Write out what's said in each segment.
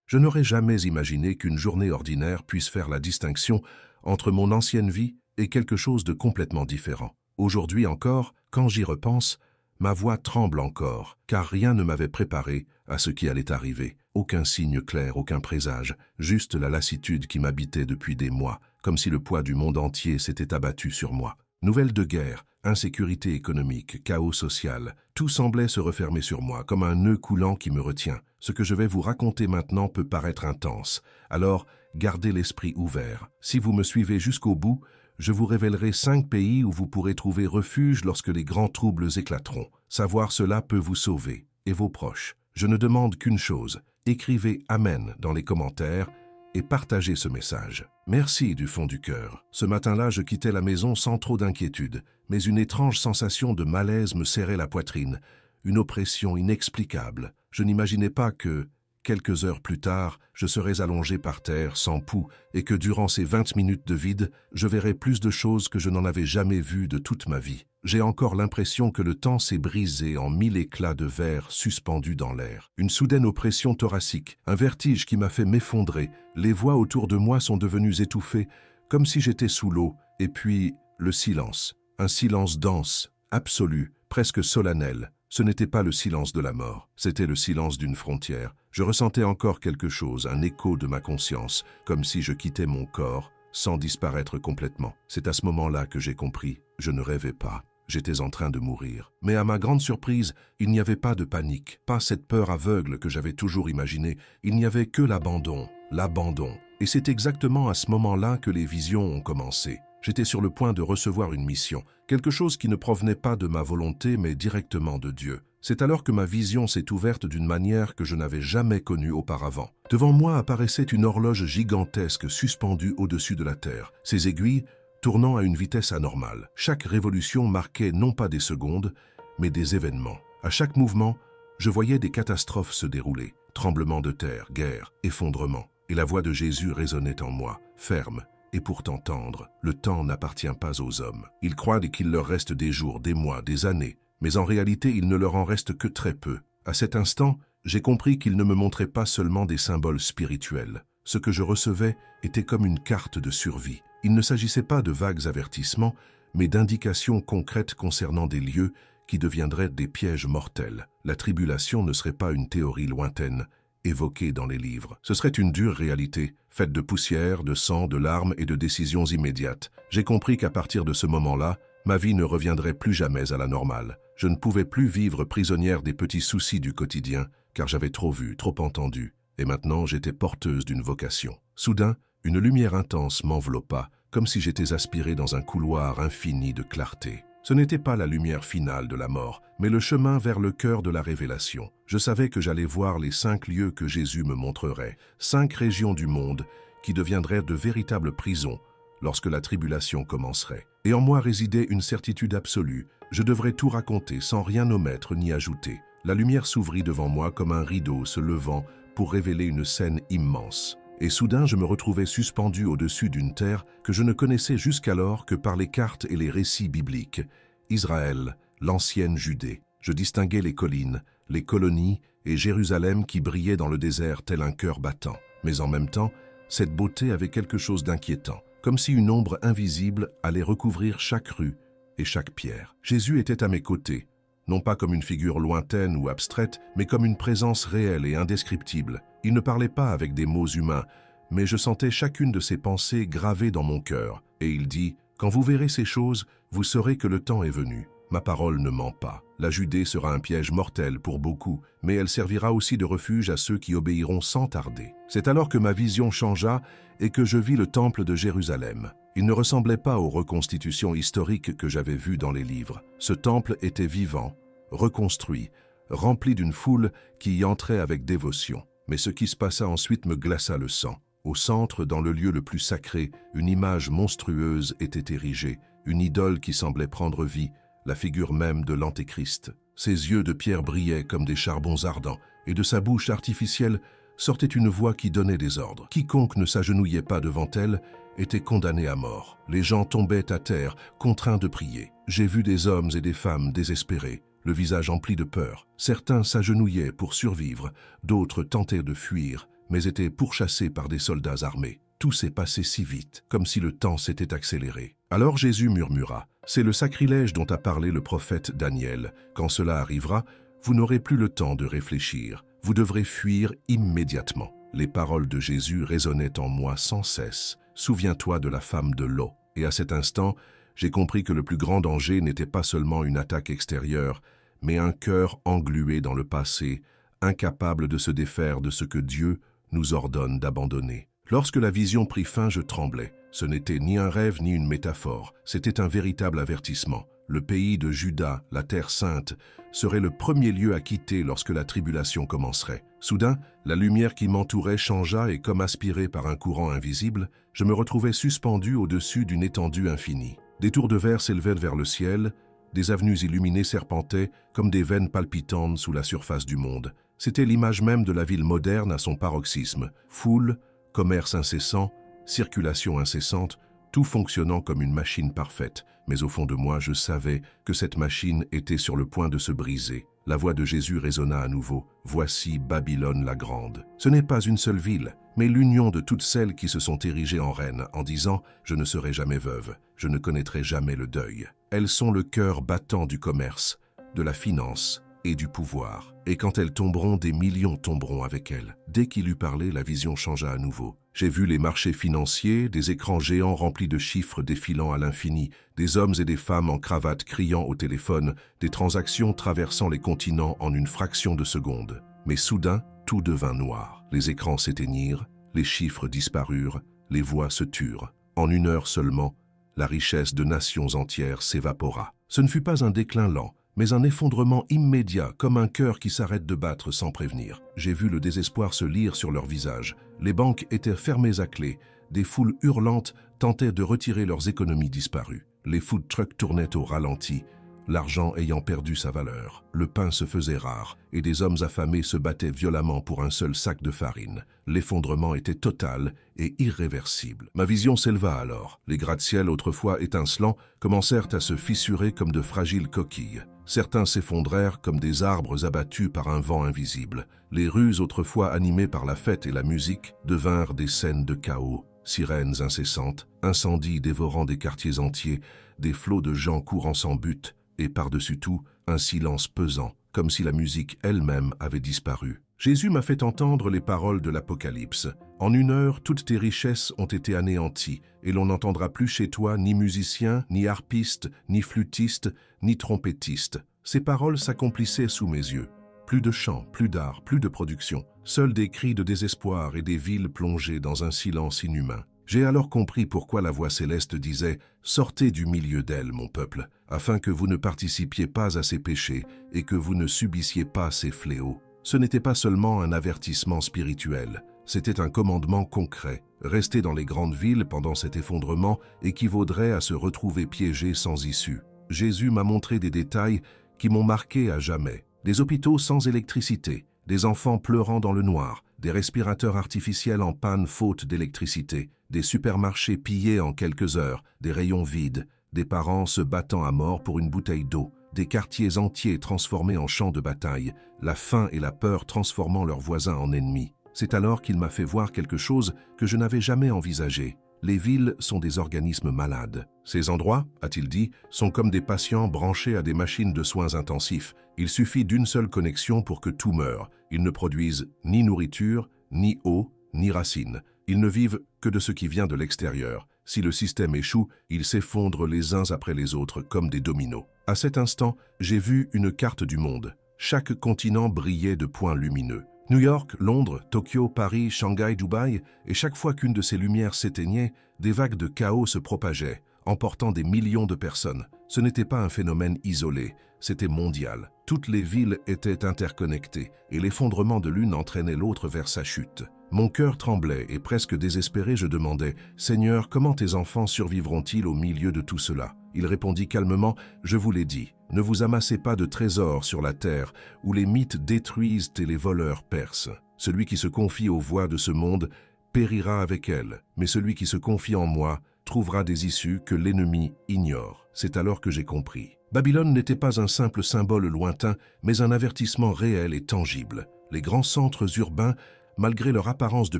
Je n'aurais jamais imaginé qu'une journée ordinaire puisse faire la distinction entre mon ancienne vie et quelque chose de complètement différent. Aujourd'hui encore, quand j'y repense, ma voix tremble encore, car rien ne m'avait préparé à ce qui allait arriver. Aucun signe clair, aucun présage, juste la lassitude qui m'habitait depuis des mois, comme si le poids du monde entier s'était abattu sur moi. Nouvelles de guerre, insécurité économique, chaos social, tout semblait se refermer sur moi, comme un nœud coulant qui me retient. Ce que je vais vous raconter maintenant peut paraître intense, alors gardez l'esprit ouvert. Si vous me suivez jusqu'au bout, je vous révélerai 5 pays où vous pourrez trouver refuge lorsque les grands troubles éclateront. Savoir cela peut vous sauver, et vos proches. Je ne demande qu'une chose, écrivez « Amen » dans les commentaires et partagez ce message. Merci du fond du cœur. Ce matin-là, je quittais la maison sans trop d'inquiétude, mais une étrange sensation de malaise me serrait la poitrine, une oppression inexplicable. Je n'imaginais pas que, quelques heures plus tard, je serais allongé par terre, sans pouls, et que durant ces 20 minutes de vide, je verrais plus de choses que je n'en avais jamais vues de toute ma vie. J'ai encore l'impression que le temps s'est brisé en 1000 éclats de verre suspendus dans l'air. Une soudaine oppression thoracique, un vertige qui m'a fait m'effondrer. Les voix autour de moi sont devenues étouffées, comme si j'étais sous l'eau. Et puis, le silence. Un silence dense, absolu, presque solennel. Ce n'était pas le silence de la mort, c'était le silence d'une frontière. Je ressentais encore quelque chose, un écho de ma conscience, comme si je quittais mon corps, sans disparaître complètement. C'est à ce moment-là que j'ai compris, je ne rêvais pas. J'étais en train de mourir. Mais à ma grande surprise, il n'y avait pas de panique, pas cette peur aveugle que j'avais toujours imaginée. Il n'y avait que l'abandon, l'abandon. Et c'est exactement à ce moment-là que les visions ont commencé. J'étais sur le point de recevoir une mission, quelque chose qui ne provenait pas de ma volonté mais directement de Dieu. C'est alors que ma vision s'est ouverte d'une manière que je n'avais jamais connue auparavant. Devant moi apparaissait une horloge gigantesque suspendue au-dessus de la terre, ses aiguilles tournant à une vitesse anormale. Chaque révolution marquait non pas des secondes, mais des événements. À chaque mouvement, je voyais des catastrophes se dérouler. Tremblements de terre, guerre, effondrement. Et la voix de Jésus résonnait en moi, ferme, et pourtant tendre. Le temps n'appartient pas aux hommes. Ils croient qu'il leur reste des jours, des mois, des années, mais en réalité il ne leur en reste que très peu. À cet instant, j'ai compris qu'il ne me montrait pas seulement des symboles spirituels. Ce que je recevais était comme une carte de survie. Il ne s'agissait pas de vagues avertissements, mais d'indications concrètes concernant des lieux qui deviendraient des pièges mortels. La tribulation ne serait pas une théorie lointaine, évoquée dans les livres. Ce serait une dure réalité, faite de poussière, de sang, de larmes et de décisions immédiates. J'ai compris qu'à partir de ce moment-là, ma vie ne reviendrait plus jamais à la normale. Je ne pouvais plus vivre prisonnière des petits soucis du quotidien, car j'avais trop vu, trop entendu. Et maintenant, j'étais porteuse d'une vocation. Soudain, une lumière intense m'enveloppa, comme si j'étais aspiré dans un couloir infini de clarté. Ce n'était pas la lumière finale de la mort, mais le chemin vers le cœur de la révélation. Je savais que j'allais voir les 5 lieux que Jésus me montrerait, 5 régions du monde qui deviendraient de véritables prisons lorsque la tribulation commencerait. Et en moi résidait une certitude absolue, je devrais tout raconter sans rien omettre ni ajouter. La lumière s'ouvrit devant moi comme un rideau se levant pour révéler une scène immense. Et soudain, je me retrouvais suspendu au-dessus d'une terre que je ne connaissais jusqu'alors que par les cartes et les récits bibliques. Israël, l'ancienne Judée. Je distinguais les collines, les colonies et Jérusalem qui brillaient dans le désert tel un cœur battant. Mais en même temps, cette beauté avait quelque chose d'inquiétant, comme si une ombre invisible allait recouvrir chaque rue et chaque pierre. Jésus était à mes côtés, non pas comme une figure lointaine ou abstraite, mais comme une présence réelle et indescriptible. Il ne parlait pas avec des mots humains, mais je sentais chacune de ses pensées gravées dans mon cœur. Et il dit, « Quand vous verrez ces choses, vous saurez que le temps est venu. Ma parole ne ment pas. La Judée sera un piège mortel pour beaucoup, mais elle servira aussi de refuge à ceux qui obéiront sans tarder. » C'est alors que ma vision changea et que je vis le temple de Jérusalem. Il ne ressemblait pas aux reconstitutions historiques que j'avais vues dans les livres. Ce temple était vivant, reconstruit, rempli d'une foule qui y entrait avec dévotion. Mais ce qui se passa ensuite me glaça le sang. Au centre, dans le lieu le plus sacré, une image monstrueuse était érigée, une idole qui semblait prendre vie, la figure même de l'Antéchrist. Ses yeux de pierre brillaient comme des charbons ardents, et de sa bouche artificielle sortait une voix qui donnait des ordres. Quiconque ne s'agenouillait pas devant elle était condamné à mort. Les gens tombaient à terre, contraints de prier. J'ai vu des hommes et des femmes désespérés, le visage empli de peur. Certains s'agenouillaient pour survivre, d'autres tentaient de fuir, mais étaient pourchassés par des soldats armés. Tout s'est passé si vite, comme si le temps s'était accéléré. Alors Jésus murmura, « C'est le sacrilège dont a parlé le prophète Daniel. Quand cela arrivera, vous n'aurez plus le temps de réfléchir. Vous devrez fuir immédiatement. » Les paroles de Jésus résonnaient en moi sans cesse. « Souviens-toi de la femme de Lot. » Et à cet instant, j'ai compris que le plus grand danger n'était pas seulement une attaque extérieure, mais un cœur englué dans le passé, incapable de se défaire de ce que Dieu nous ordonne d'abandonner. Lorsque la vision prit fin, je tremblais. Ce n'était ni un rêve ni une métaphore, c'était un véritable avertissement. Le pays de Juda, la terre sainte, serait le premier lieu à quitter lorsque la tribulation commencerait. Soudain, la lumière qui m'entourait changea et comme aspirée par un courant invisible, je me retrouvais suspendu au-dessus d'une étendue infinie. Des tours de verre s'élevaient vers le ciel, des avenues illuminées serpentaient comme des veines palpitantes sous la surface du monde. C'était l'image même de la ville moderne à son paroxysme. Foule, commerce incessant, circulation incessante, tout fonctionnant comme une machine parfaite. Mais au fond de moi, je savais que cette machine était sur le point de se briser. La voix de Jésus résonna à nouveau. « Voici Babylone la grande. » Ce n'est pas une seule ville, mais l'union de toutes celles qui se sont érigées en reines en disant « Je ne serai jamais veuve, je ne connaîtrai jamais le deuil. » Elles sont le cœur battant du commerce, de la finance et du pouvoir. Et quand elles tomberont, des millions tomberont avec elles. Dès qu'il eut parlé, la vision changea à nouveau. J'ai vu les marchés financiers, des écrans géants remplis de chiffres défilant à l'infini, des hommes et des femmes en cravate criant au téléphone, des transactions traversant les continents en une fraction de seconde. Mais soudain, tout devint noir. Les écrans s'éteignirent, les chiffres disparurent, les voix se turent. En une heure seulement, la richesse de nations entières s'évapora. Ce ne fut pas un déclin lent, mais un effondrement immédiat, comme un cœur qui s'arrête de battre sans prévenir. J'ai vu le désespoir se lire sur leurs visages. Les banques étaient fermées à clé. Des foules hurlantes tentaient de retirer leurs économies disparues. Les food trucks tournaient au ralenti, l'argent ayant perdu sa valeur. Le pain se faisait rare, et des hommes affamés se battaient violemment pour un seul sac de farine. L'effondrement était total et irréversible. Ma vision s'éleva alors. Les gratte-ciel, autrefois étincelants, commencèrent à se fissurer comme de fragiles coquilles. Certains s'effondrèrent comme des arbres abattus par un vent invisible. Les rues, autrefois animées par la fête et la musique, devinrent des scènes de chaos. Sirènes incessantes, incendies dévorant des quartiers entiers, des flots de gens courant sans but, et par-dessus tout, un silence pesant, comme si la musique elle-même avait disparu. Jésus m'a fait entendre les paroles de l'Apocalypse. En une heure, toutes tes richesses ont été anéanties, et l'on n'entendra plus chez toi ni musicien, ni harpiste, ni flûtiste, ni trompettiste. Ces paroles s'accomplissaient sous mes yeux. Plus de chants, plus d'art, plus de production. Seuls des cris de désespoir et des villes plongées dans un silence inhumain. J'ai alors compris pourquoi la voix céleste disait « Sortez du milieu d'elle, mon peuple, afin que vous ne participiez pas à ses péchés et que vous ne subissiez pas ses fléaux. » Ce n'était pas seulement un avertissement spirituel, c'était un commandement concret. Rester dans les grandes villes pendant cet effondrement équivaudrait à se retrouver piégé sans issue. Jésus m'a montré des détails qui m'ont marqué à jamais. Des hôpitaux sans électricité, des enfants pleurant dans le noir, des respirateurs artificiels en panne faute d'électricité, des supermarchés pillés en quelques heures, des rayons vides, des parents se battant à mort pour une bouteille d'eau, des quartiers entiers transformés en champs de bataille, la faim et la peur transformant leurs voisins en ennemis. C'est alors qu'il m'a fait voir quelque chose que je n'avais jamais envisagé. Les villes sont des organismes malades. Ces endroits, a-t-il dit, sont comme des patients branchés à des machines de soins intensifs. Il suffit d'une seule connexion pour que tout meure. Ils ne produisent ni nourriture, ni eau, ni racines. Ils ne vivent que de ce qui vient de l'extérieur. Si le système échoue, ils s'effondrent les uns après les autres comme des dominos. À cet instant, j'ai vu une carte du monde. Chaque continent brillait de points lumineux. New York, Londres, Tokyo, Paris, Shanghai, Dubaï, et chaque fois qu'une de ces lumières s'éteignait, des vagues de chaos se propageaient, emportant des millions de personnes. Ce n'était pas un phénomène isolé, c'était mondial. Toutes les villes étaient interconnectées, et l'effondrement de l'une entraînait l'autre vers sa chute. Mon cœur tremblait, et presque désespéré, je demandais « Seigneur, comment tes enfants survivront-ils au milieu de tout cela ?» Il répondit calmement « Je vous l'ai dit, ne vous amassez pas de trésors sur la terre, où les mythes détruisent et les voleurs percent. Celui qui se confie aux voies de ce monde périra avec elles, mais celui qui se confie en moi trouvera des issues que l'ennemi ignore. » C'est alors que j'ai compris. Babylone n'était pas un simple symbole lointain, mais un avertissement réel et tangible. Les grands centres urbains malgré leur apparence de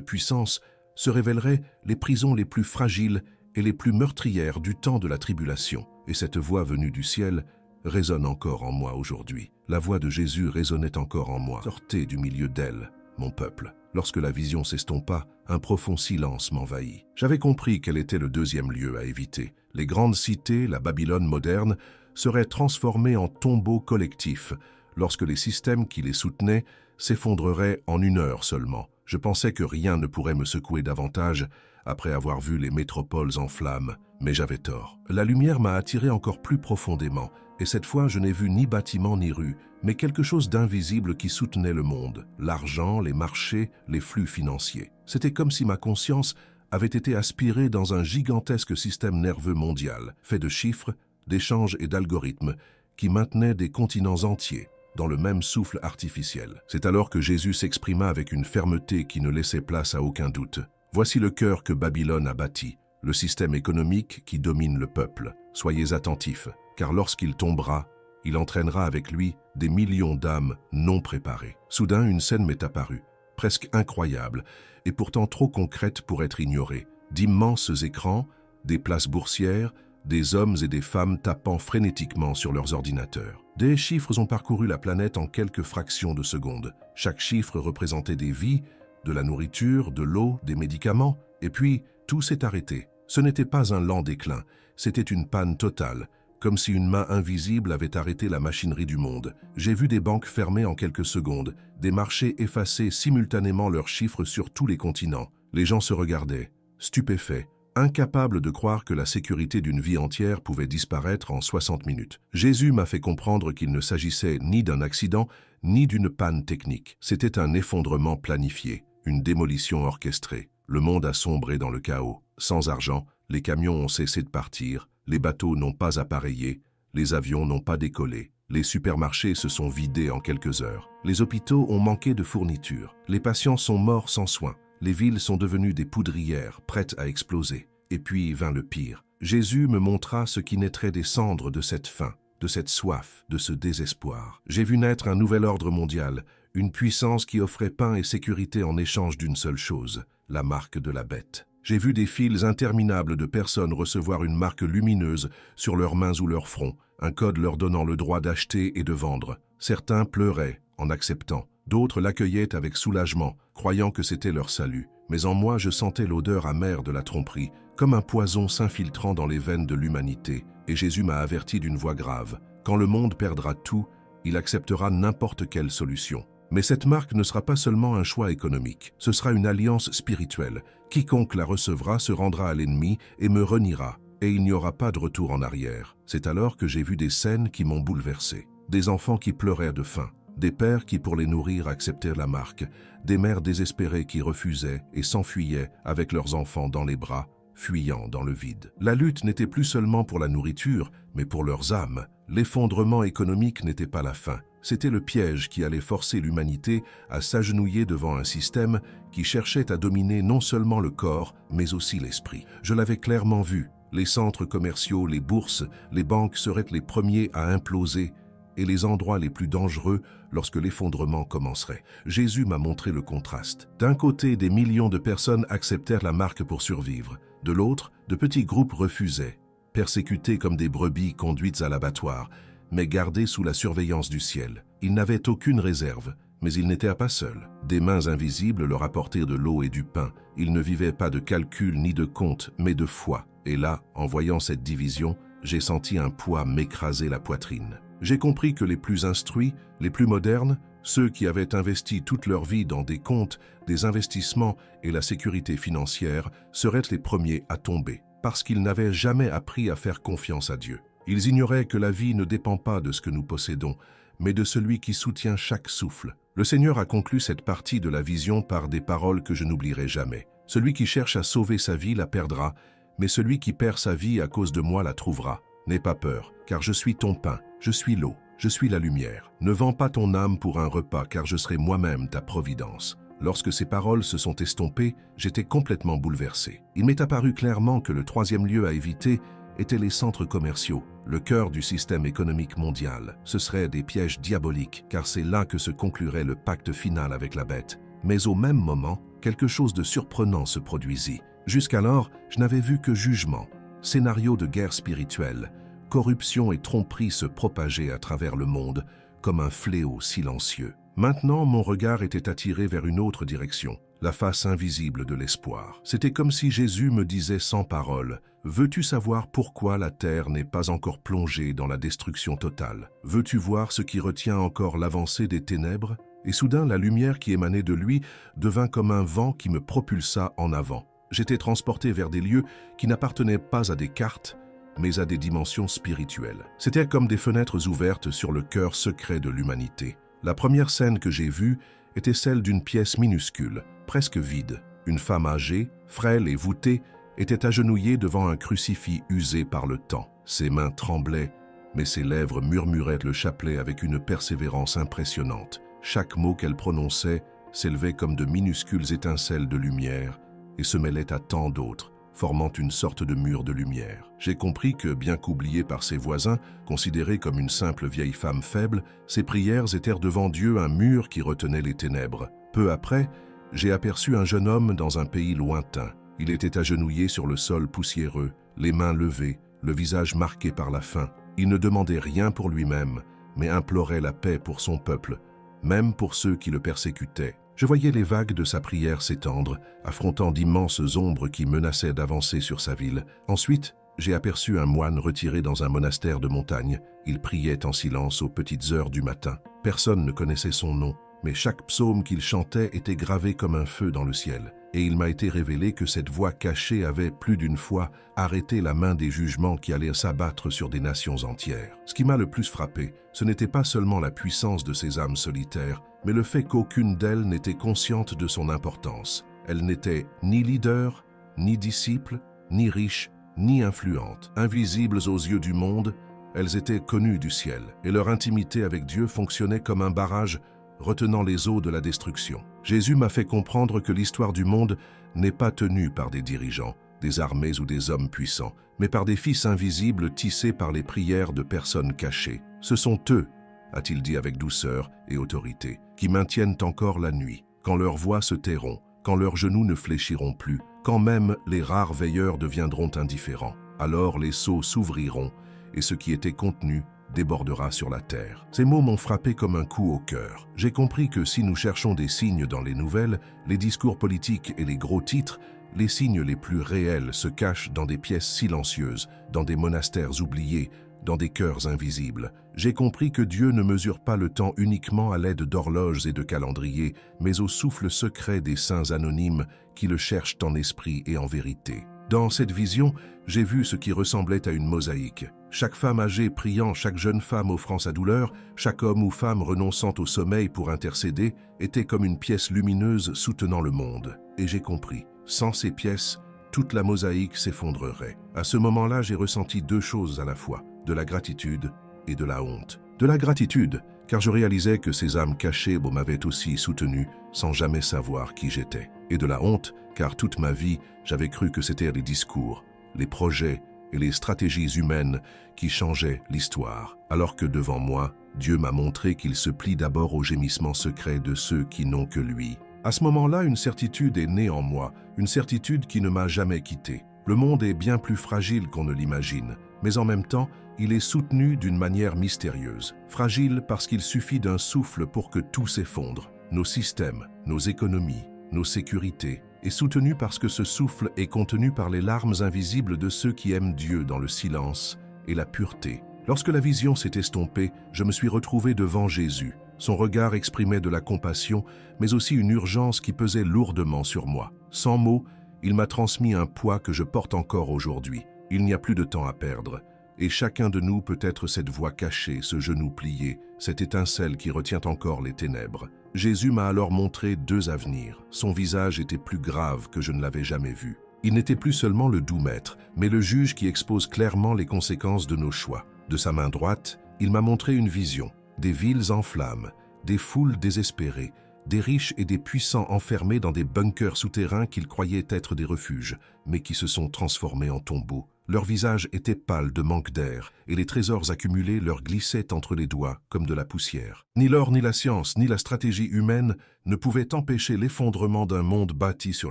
puissance, se révéleraient les prisons les plus fragiles et les plus meurtrières du temps de la tribulation. Et cette voix venue du ciel résonne encore en moi aujourd'hui. La voix de Jésus résonnait encore en moi. « Sortez du milieu d'elle, mon peuple. » Lorsque la vision s'estompa, un profond silence m'envahit. J'avais compris quel était le deuxième lieu à éviter. Les grandes cités, la Babylone moderne, seraient transformées en tombeaux collectifs lorsque les systèmes qui les soutenaient s'effondreraient en 1 heure seulement. Je pensais que rien ne pourrait me secouer davantage après avoir vu les métropoles en flammes, mais j'avais tort. La lumière m'a attiré encore plus profondément, et cette fois je n'ai vu ni bâtiment ni rue, mais quelque chose d'invisible qui soutenait le monde, l'argent, les marchés, les flux financiers. C'était comme si ma conscience avait été aspirée dans un gigantesque système nerveux mondial, fait de chiffres, d'échanges et d'algorithmes, qui maintenait des continents entiers dans le même souffle artificiel. C'est alors que Jésus s'exprima avec une fermeté qui ne laissait place à aucun doute. Voici le cœur que Babylone a bâti, le système économique qui domine le peuple. Soyez attentifs, car lorsqu'il tombera, il entraînera avec lui des millions d'âmes non préparées. Soudain, une scène m'est apparue, presque incroyable, et pourtant trop concrète pour être ignorée. D'immenses écrans, des places boursières, des hommes et des femmes tapant frénétiquement sur leurs ordinateurs. Des chiffres ont parcouru la planète en quelques fractions de secondes. Chaque chiffre représentait des vies, de la nourriture, de l'eau, des médicaments, et puis tout s'est arrêté. Ce n'était pas un lent déclin, c'était une panne totale, comme si une main invisible avait arrêté la machinerie du monde. J'ai vu des banques fermées en quelques secondes, des marchés effacer simultanément leurs chiffres sur tous les continents. Les gens se regardaient, stupéfaits, incapables de croire que la sécurité d'une vie entière pouvait disparaître en 60 minutes. Jésus m'a fait comprendre qu'il ne s'agissait ni d'un accident, ni d'une panne technique. C'était un effondrement planifié, une démolition orchestrée. Le monde a sombré dans le chaos. Sans argent, les camions ont cessé de partir, les bateaux n'ont pas appareillé, les avions n'ont pas décollé. Les supermarchés se sont vidés en quelques heures. Les hôpitaux ont manqué de fournitures. Les patients sont morts sans soins. Les villes sont devenues des poudrières, prêtes à exploser. Et puis vint le pire. Jésus me montra ce qui naîtrait des cendres de cette faim, de cette soif, de ce désespoir. J'ai vu naître un nouvel ordre mondial, une puissance qui offrait pain et sécurité en échange d'une seule chose, la marque de la bête. J'ai vu des files interminables de personnes recevoir une marque lumineuse sur leurs mains ou leur front, un code leur donnant le droit d'acheter et de vendre. Certains pleuraient en acceptant, d'autres l'accueillaient avec soulagement, croyant que c'était leur salut. Mais en moi, je sentais l'odeur amère de la tromperie, comme un poison s'infiltrant dans les veines de l'humanité, et Jésus m'a averti d'une voix grave. Quand le monde perdra tout, il acceptera n'importe quelle solution. Mais cette marque ne sera pas seulement un choix économique, ce sera une alliance spirituelle. Quiconque la recevra se rendra à l'ennemi et me reniera, et il n'y aura pas de retour en arrière. C'est alors que j'ai vu des scènes qui m'ont bouleversé. Des enfants qui pleuraient de faim, des pères qui pour les nourrir acceptaient la marque, des mères désespérées qui refusaient et s'enfuyaient avec leurs enfants dans les bras, fuyant dans le vide. La lutte n'était plus seulement pour la nourriture, mais pour leurs âmes. L'effondrement économique n'était pas la fin. C'était le piège qui allait forcer l'humanité à s'agenouiller devant un système qui cherchait à dominer non seulement le corps, mais aussi l'esprit. Je l'avais clairement vu. Les centres commerciaux, les bourses, les banques seraient les premiers à imploser et les endroits les plus dangereux lorsque l'effondrement commencerait. Jésus m'a montré le contraste. D'un côté, des millions de personnes acceptèrent la marque pour survivre. De l'autre, de petits groupes refusaient, persécutés comme des brebis conduites à l'abattoir, mais gardés sous la surveillance du ciel. Ils n'avaient aucune réserve, mais ils n'étaient pas seuls. Des mains invisibles leur apportèrent de l'eau et du pain. Ils ne vivaient pas de calcul ni de compte, mais de foi. Et là, en voyant cette division, j'ai senti un poids m'écraser la poitrine. J'ai compris que les plus instruits, les plus modernes, ceux qui avaient investi toute leur vie dans des comptes, des investissements et la sécurité financière, seraient les premiers à tomber, parce qu'ils n'avaient jamais appris à faire confiance à Dieu. Ils ignoraient que la vie ne dépend pas de ce que nous possédons, mais de celui qui soutient chaque souffle. Le Seigneur a conclu cette partie de la vision par des paroles que je n'oublierai jamais. Celui qui cherche à sauver sa vie la perdra, mais celui qui perd sa vie à cause de moi la trouvera. N'aie pas peur, car je suis ton pain, je suis l'eau, je suis la lumière. Ne vends pas ton âme pour un repas, car je serai moi-même ta providence. Lorsque ces paroles se sont estompées, j'étais complètement bouleversé. Il m'est apparu clairement que le troisième lieu à éviter étaient les centres commerciaux, le cœur du système économique mondial. Ce seraient des pièges diaboliques, car c'est là que se conclurait le pacte final avec la bête. Mais au même moment, quelque chose de surprenant se produisit. Jusqu'alors, je n'avais vu que jugement, scénario de guerre spirituelle, corruption et tromperie se propageaient à travers le monde comme un fléau silencieux. Maintenant, mon regard était attiré vers une autre direction, la face invisible de l'espoir. C'était comme si Jésus me disait sans parole, « Veux-tu savoir pourquoi la terre n'est pas encore plongée dans la destruction totale? Veux-tu voir ce qui retient encore l'avancée des ténèbres ?» Et soudain, la lumière qui émanait de lui devint comme un vent qui me propulsa en avant. J'étais transporté vers des lieux qui n'appartenaient pas à des cartes, mais à des dimensions spirituelles. C'était comme des fenêtres ouvertes sur le cœur secret de l'humanité. La première scène que j'ai vue était celle d'une pièce minuscule, presque vide. Une femme âgée, frêle et voûtée, était agenouillée devant un crucifix usé par le temps. Ses mains tremblaient, mais ses lèvres murmuraient le chapelet avec une persévérance impressionnante. Chaque mot qu'elle prononçait s'élevait comme de minuscules étincelles de lumière et se mêlait à tant d'autres, formant une sorte de mur de lumière. J'ai compris que, bien qu'oubliée par ses voisins, considérée comme une simple vieille femme faible, ses prières étaient devant Dieu un mur qui retenait les ténèbres. Peu après, j'ai aperçu un jeune homme dans un pays lointain. Il était agenouillé sur le sol poussiéreux, les mains levées, le visage marqué par la faim. Il ne demandait rien pour lui-même, mais implorait la paix pour son peuple, même pour ceux qui le persécutaient. Je voyais les vagues de sa prière s'étendre, affrontant d'immenses ombres qui menaçaient d'avancer sur sa ville. Ensuite, j'ai aperçu un moine retiré dans un monastère de montagne. Il priait en silence aux petites heures du matin. Personne ne connaissait son nom, mais chaque psaume qu'il chantait était gravé comme un feu dans le ciel. Et il m'a été révélé que cette voix cachée avait, plus d'une fois, arrêté la main des jugements qui allaient s'abattre sur des nations entières. Ce qui m'a le plus frappé, ce n'était pas seulement la puissance de ces âmes solitaires, mais le fait qu'aucune d'elles n'était consciente de son importance. Elles n'étaient ni leaders, ni disciples, ni riches, ni influentes. Invisibles aux yeux du monde, elles étaient connues du ciel, et leur intimité avec Dieu fonctionnait comme un barrage retenant les eaux de la destruction. Jésus m'a fait comprendre que l'histoire du monde n'est pas tenue par des dirigeants, des armées ou des hommes puissants, mais par des fils invisibles tissés par les prières de personnes cachées. Ce sont eux, a-t-il dit avec douceur et autorité, qui maintiennent encore la nuit, quand leurs voix se tairont, quand leurs genoux ne fléchiront plus, quand même les rares veilleurs deviendront indifférents. Alors les seaux s'ouvriront et ce qui était contenu débordera sur la terre. Ces mots m'ont frappé comme un coup au cœur. J'ai compris que si nous cherchons des signes dans les nouvelles, les discours politiques et les gros titres, les signes les plus réels se cachent dans des pièces silencieuses, dans des monastères oubliés, dans des cœurs invisibles. J'ai compris que Dieu ne mesure pas le temps uniquement à l'aide d'horloges et de calendriers, mais au souffle secret des saints anonymes qui le cherchent en esprit et en vérité. Dans cette vision, j'ai vu ce qui ressemblait à une mosaïque. Chaque femme âgée priant, chaque jeune femme offrant sa douleur, chaque homme ou femme renonçant au sommeil pour intercéder, était comme une pièce lumineuse soutenant le monde. Et j'ai compris, sans ces pièces, toute la mosaïque s'effondrerait. À ce moment-là, j'ai ressenti deux choses à la fois, de la gratitude et de la honte. De la gratitude, car je réalisais que ces âmes cachées m'avaient aussi soutenu sans jamais savoir qui j'étais. Et de la honte, car toute ma vie, j'avais cru que c'étaient les discours, les projets et les stratégies humaines qui changeaient l'histoire, alors que devant moi, Dieu m'a montré qu'il se plie d'abord aux gémissements secrets de ceux qui n'ont que lui. À ce moment-là, une certitude est née en moi, une certitude qui ne m'a jamais quitté. Le monde est bien plus fragile qu'on ne l'imagine, mais en même temps, il est soutenu d'une manière mystérieuse. Fragile parce qu'il suffit d'un souffle pour que tout s'effondre. Nos systèmes, nos économies, nos sécurités, et soutenu parce que ce souffle est contenu par les larmes invisibles de ceux qui aiment Dieu dans le silence et la pureté. Lorsque la vision s'est estompée, je me suis retrouvé devant Jésus. Son regard exprimait de la compassion, mais aussi une urgence qui pesait lourdement sur moi. Sans mots, il m'a transmis un poids que je porte encore aujourd'hui. Il n'y a plus de temps à perdre. Et chacun de nous peut être cette voix cachée, ce genou plié, cette étincelle qui retient encore les ténèbres. Jésus m'a alors montré deux avenirs. Son visage était plus grave que je ne l'avais jamais vu. Il n'était plus seulement le doux maître, mais le juge qui expose clairement les conséquences de nos choix. De sa main droite, il m'a montré une vision, des villes en flammes, des foules désespérées, des riches et des puissants enfermés dans des bunkers souterrains qu'ils croyaient être des refuges, mais qui se sont transformés en tombeaux. Leurs visages étaient pâles de manque d'air, et les trésors accumulés leur glissaient entre les doigts comme de la poussière. Ni l'or, ni la science, ni la stratégie humaine ne pouvaient empêcher l'effondrement d'un monde bâti sur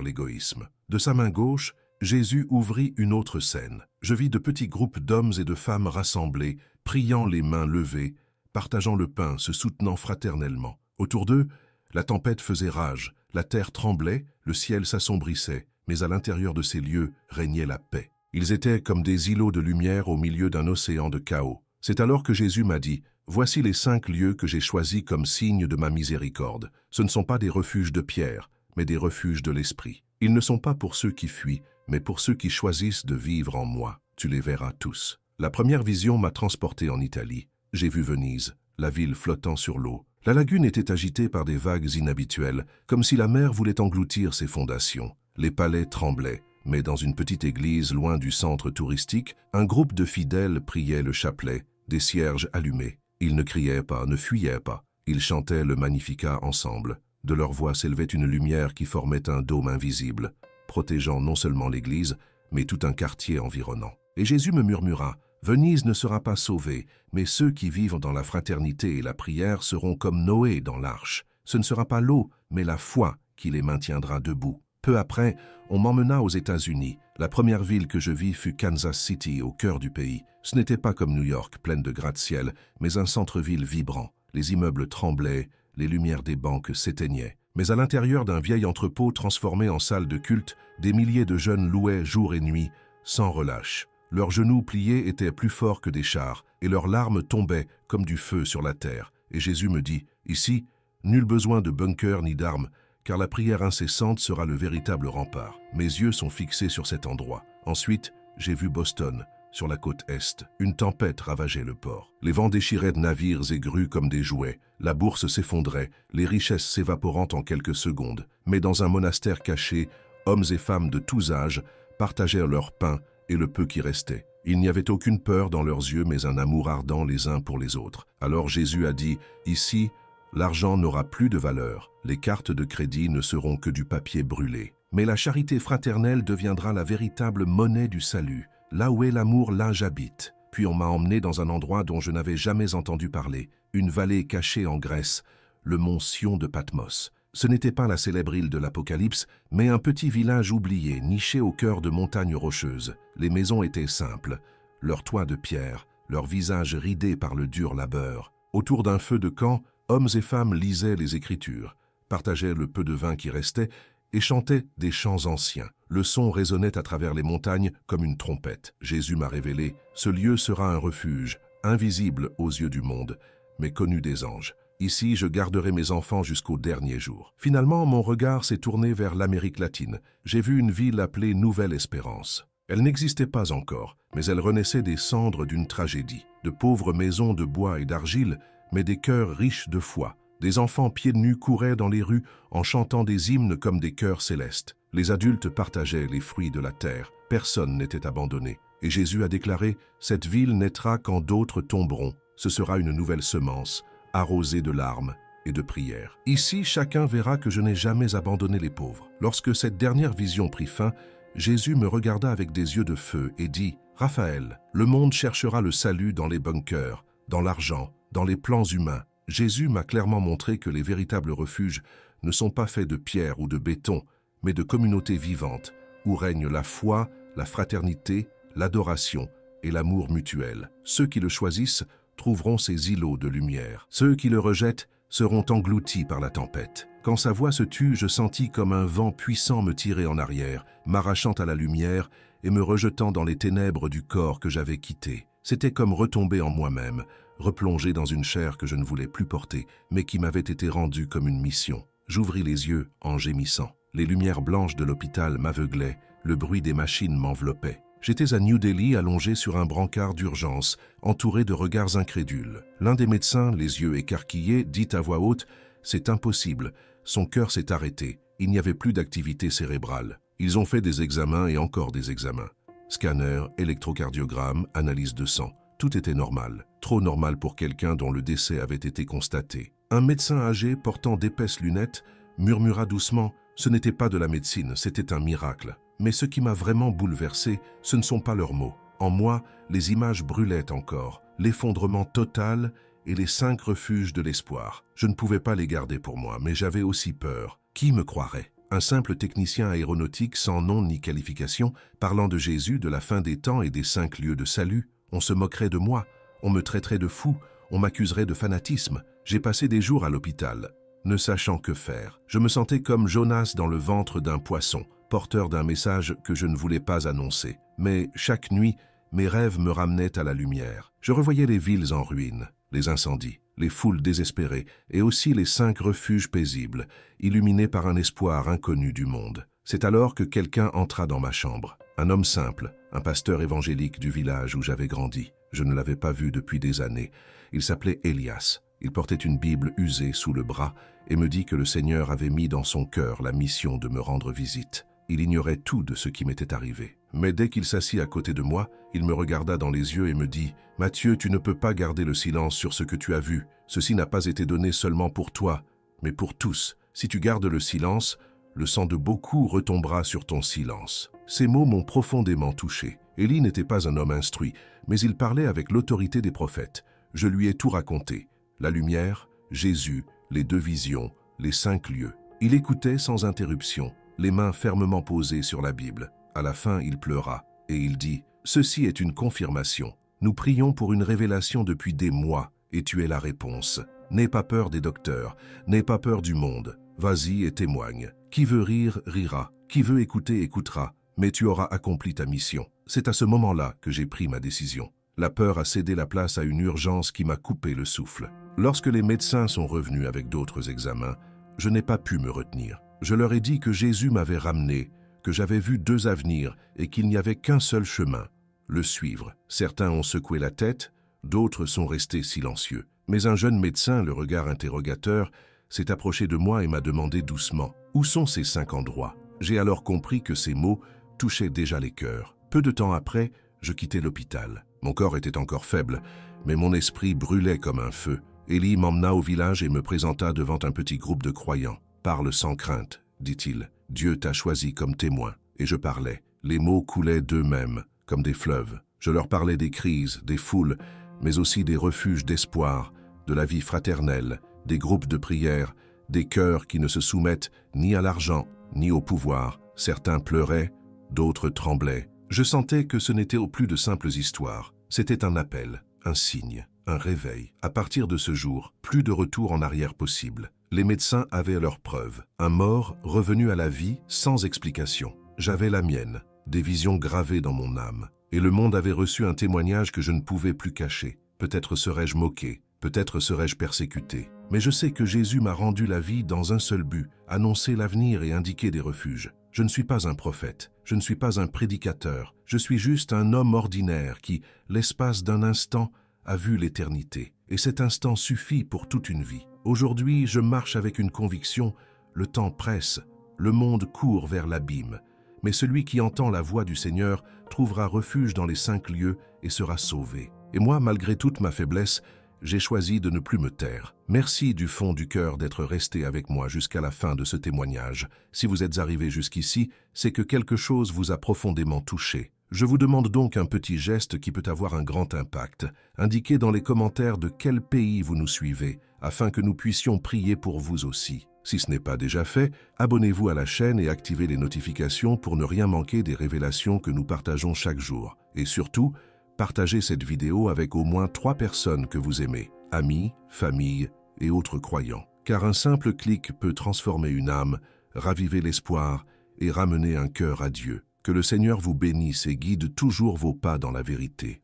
l'égoïsme. De sa main gauche, Jésus ouvrit une autre scène. Je vis de petits groupes d'hommes et de femmes rassemblés, priant les mains levées, partageant le pain, se soutenant fraternellement. Autour d'eux, la tempête faisait rage, la terre tremblait, le ciel s'assombrissait, mais à l'intérieur de ces lieux régnait la paix. Ils étaient comme des îlots de lumière au milieu d'un océan de chaos. C'est alors que Jésus m'a dit, « Voici les 5 lieux que j'ai choisis comme signe de ma miséricorde. Ce ne sont pas des refuges de pierre, mais des refuges de l'esprit. Ils ne sont pas pour ceux qui fuient, mais pour ceux qui choisissent de vivre en moi. Tu les verras tous. » La première vision m'a transporté en Italie. J'ai vu Venise, la ville flottant sur l'eau. La lagune était agitée par des vagues inhabituelles, comme si la mer voulait engloutir ses fondations. Les palais tremblaient. Mais dans une petite église loin du centre touristique, un groupe de fidèles priait le chapelet, des cierges allumés. Ils ne criaient pas, ne fuyaient pas. Ils chantaient le Magnificat ensemble. De leur voix s'élevait une lumière qui formait un dôme invisible, protégeant non seulement l'église, mais tout un quartier environnant. Et Jésus me murmura, « Venise ne sera pas sauvée, mais ceux qui vivent dans la fraternité et la prière seront comme Noé dans l'arche. Ce ne sera pas l'eau, mais la foi qui les maintiendra debout. » Peu après, on m'emmena aux États-Unis. La première ville que je vis fut Kansas City, au cœur du pays. Ce n'était pas comme New York, pleine de gratte-ciel, mais un centre-ville vibrant. Les immeubles tremblaient, les lumières des banques s'éteignaient. Mais à l'intérieur d'un vieil entrepôt transformé en salle de culte, des milliers de jeunes louaient jour et nuit, sans relâche. Leurs genoux pliés étaient plus forts que des chars, et leurs larmes tombaient comme du feu sur la terre. Et Jésus me dit, « Ici, nul besoin de bunker ni d'armes, car la prière incessante sera le véritable rempart. » Mes yeux sont fixés sur cet endroit. Ensuite, j'ai vu Boston, sur la côte Est. Une tempête ravageait le port. Les vents déchiraient de navires et grues comme des jouets. La bourse s'effondrait, les richesses s'évaporant en quelques secondes. Mais dans un monastère caché, hommes et femmes de tous âges partagèrent leur pain et le peu qui restait. Il n'y avait aucune peur dans leurs yeux, mais un amour ardent les uns pour les autres. Alors Jésus a dit, « Ici, l'argent n'aura plus de valeur. Les cartes de crédit ne seront que du papier brûlé. Mais la charité fraternelle deviendra la véritable monnaie du salut. Là où est l'amour, là j'habite. » Puis on m'a emmené dans un endroit dont je n'avais jamais entendu parler, une vallée cachée en Grèce, le mont Sion de Patmos. Ce n'était pas la célèbre île de l'Apocalypse, mais un petit village oublié, niché au cœur de montagnes rocheuses. Les maisons étaient simples, leurs toits de pierre, leurs visages ridés par le dur labeur. Autour d'un feu de camp, hommes et femmes lisaient les Écritures, partageaient le peu de vin qui restait et chantaient des chants anciens. Le son résonnait à travers les montagnes comme une trompette. Jésus m'a révélé, ce lieu sera un refuge, invisible aux yeux du monde, mais connu des anges. Ici, je garderai mes enfants jusqu'au dernier jour. Finalement, mon regard s'est tourné vers l'Amérique latine. J'ai vu une ville appelée Nouvelle-Espérance. Elle n'existait pas encore, mais elle renaissait des cendres d'une tragédie. De pauvres maisons de bois et d'argile, mais des cœurs riches de foi. Des enfants pieds nus couraient dans les rues en chantant des hymnes comme des chœurs célestes. Les adultes partageaient les fruits de la terre. Personne n'était abandonné. Et Jésus a déclaré, « Cette ville naîtra quand d'autres tomberont. Ce sera une nouvelle semence, arrosée de larmes et de prières. » Ici, chacun verra que je n'ai jamais abandonné les pauvres. Lorsque cette dernière vision prit fin, Jésus me regarda avec des yeux de feu et dit, « Raphaël, le monde cherchera le salut dans les bunkers, dans l'argent, dans les plans humains. » Jésus m'a clairement montré que les véritables refuges ne sont pas faits de pierre ou de béton, mais de communautés vivantes, où règnent la foi, la fraternité, l'adoration et l'amour mutuel. Ceux qui le choisissent trouveront ces îlots de lumière. Ceux qui le rejettent seront engloutis par la tempête. Quand sa voix se tut, je sentis comme un vent puissant me tirer en arrière, m'arrachant à la lumière et me rejetant dans les ténèbres du corps que j'avais quitté. C'était comme retomber en moi-même, replongé dans une chair que je ne voulais plus porter, mais qui m'avait été rendue comme une mission. J'ouvris les yeux en gémissant. Les lumières blanches de l'hôpital m'aveuglaient, le bruit des machines m'enveloppait. J'étais à New Delhi, allongé sur un brancard d'urgence, entouré de regards incrédules. L'un des médecins, les yeux écarquillés, dit à voix haute « C'est impossible, son cœur s'est arrêté, il n'y avait plus d'activité cérébrale. » Ils ont fait des examens et encore des examens. Scanner, électrocardiogramme, analyse de sang. Tout était normal, trop normal pour quelqu'un dont le décès avait été constaté. Un médecin âgé, portant d'épaisses lunettes, murmura doucement « Ce n'était pas de la médecine, c'était un miracle. » Mais ce qui m'a vraiment bouleversé, ce ne sont pas leurs mots. En moi, les images brûlaient encore, l'effondrement total et les 5 refuges de l'espoir. Je ne pouvais pas les garder pour moi, mais j'avais aussi peur. Qui me croirait? Un simple technicien aéronautique sans nom ni qualification, parlant de Jésus, de la fin des temps et des 5 lieux de salut. On se moquerait de moi, on me traiterait de fou, on m'accuserait de fanatisme. J'ai passé des jours à l'hôpital, ne sachant que faire. Je me sentais comme Jonas dans le ventre d'un poisson, porteur d'un message que je ne voulais pas annoncer. Mais chaque nuit, mes rêves me ramenaient à la lumière. Je revoyais les villes en ruine, les incendies, les foules désespérées et aussi les 5 refuges paisibles, illuminés par un espoir inconnu du monde. C'est alors que quelqu'un entra dans ma chambre. Un homme simple, un pasteur évangélique du village où j'avais grandi. Je ne l'avais pas vu depuis des années. Il s'appelait Elias. Il portait une Bible usée sous le bras et me dit que le Seigneur avait mis dans son cœur la mission de me rendre visite. Il ignorait tout de ce qui m'était arrivé. Mais dès qu'il s'assit à côté de moi, il me regarda dans les yeux et me dit « Matthieu, tu ne peux pas garder le silence sur ce que tu as vu. Ceci n'a pas été donné seulement pour toi, mais pour tous. Si tu gardes le silence, le sang de beaucoup retombera sur ton silence. » Ces mots m'ont profondément touché. Élie n'était pas un homme instruit, mais il parlait avec l'autorité des prophètes. Je lui ai tout raconté. La lumière, Jésus, les 2 visions, les 5 lieux. Il écoutait sans interruption, les mains fermement posées sur la Bible. À la fin, il pleura, et il dit « Ceci est une confirmation. Nous prions pour une révélation depuis des mois, et tu es la réponse. N'aie pas peur des docteurs, n'aie pas peur du monde. Vas-y et témoigne. Qui veut rire, rira. Qui veut écouter, écoutera. Mais tu auras accompli ta mission. » C'est à ce moment-là que j'ai pris ma décision. La peur a cédé la place à une urgence qui m'a coupé le souffle. Lorsque les médecins sont revenus avec d'autres examens, je n'ai pas pu me retenir. Je leur ai dit que Jésus m'avait ramené, que j'avais vu 2 avenirs et qu'il n'y avait qu'un seul chemin, le suivre. Certains ont secoué la tête, d'autres sont restés silencieux. Mais un jeune médecin, le regard interrogateur, s'est approché de moi et m'a demandé doucement « Où sont ces 5 endroits ?» J'ai alors compris que ces mots touchaient déjà les cœurs. Peu de temps après, je quittais l'hôpital. Mon corps était encore faible, mais mon esprit brûlait comme un feu. Élie m'emmena au village et me présenta devant un petit groupe de croyants. « Parle sans crainte, dit-il. Dieu t'a choisi comme témoin. » Et je parlais. Les mots coulaient d'eux-mêmes, comme des fleuves. Je leur parlais des crises, des foules, mais aussi des refuges d'espoir, de la vie fraternelle, des groupes de prière, des cœurs qui ne se soumettent ni à l'argent, ni au pouvoir. Certains pleuraient, d'autres tremblaient. Je sentais que ce n'était au plus de simples histoires. C'était un appel, un signe, un réveil. À partir de ce jour, plus de retour en arrière possible. Les médecins avaient leurs preuves. Un mort revenu à la vie sans explication. J'avais la mienne, des visions gravées dans mon âme. Et le monde avait reçu un témoignage que je ne pouvais plus cacher. Peut-être serais-je moqué, peut-être serais-je persécuté. Mais je sais que Jésus m'a rendu la vie dans un seul but, annoncer l'avenir et indiquer des refuges. Je ne suis pas un prophète, je ne suis pas un prédicateur, je suis juste un homme ordinaire qui, l'espace d'un instant, a vu l'éternité. Et cet instant suffit pour toute une vie. Aujourd'hui, je marche avec une conviction, le temps presse, le monde court vers l'abîme. Mais celui qui entend la voix du Seigneur trouvera refuge dans les 5 lieux et sera sauvé. Et moi, malgré toute ma faiblesse, j'ai choisi de ne plus me taire. Merci du fond du cœur d'être resté avec moi jusqu'à la fin de ce témoignage. Si vous êtes arrivé jusqu'ici, c'est que quelque chose vous a profondément touché. Je vous demande donc un petit geste qui peut avoir un grand impact. Indiquez dans les commentaires de quel pays vous nous suivez, afin que nous puissions prier pour vous aussi. Si ce n'est pas déjà fait, abonnez-vous à la chaîne et activez les notifications pour ne rien manquer des révélations que nous partageons chaque jour. Et surtout, partagez cette vidéo avec au moins 3 personnes que vous aimez, amis, famille et autres croyants. Car un simple clic peut transformer une âme, raviver l'espoir et ramener un cœur à Dieu. Que le Seigneur vous bénisse et guide toujours vos pas dans la vérité.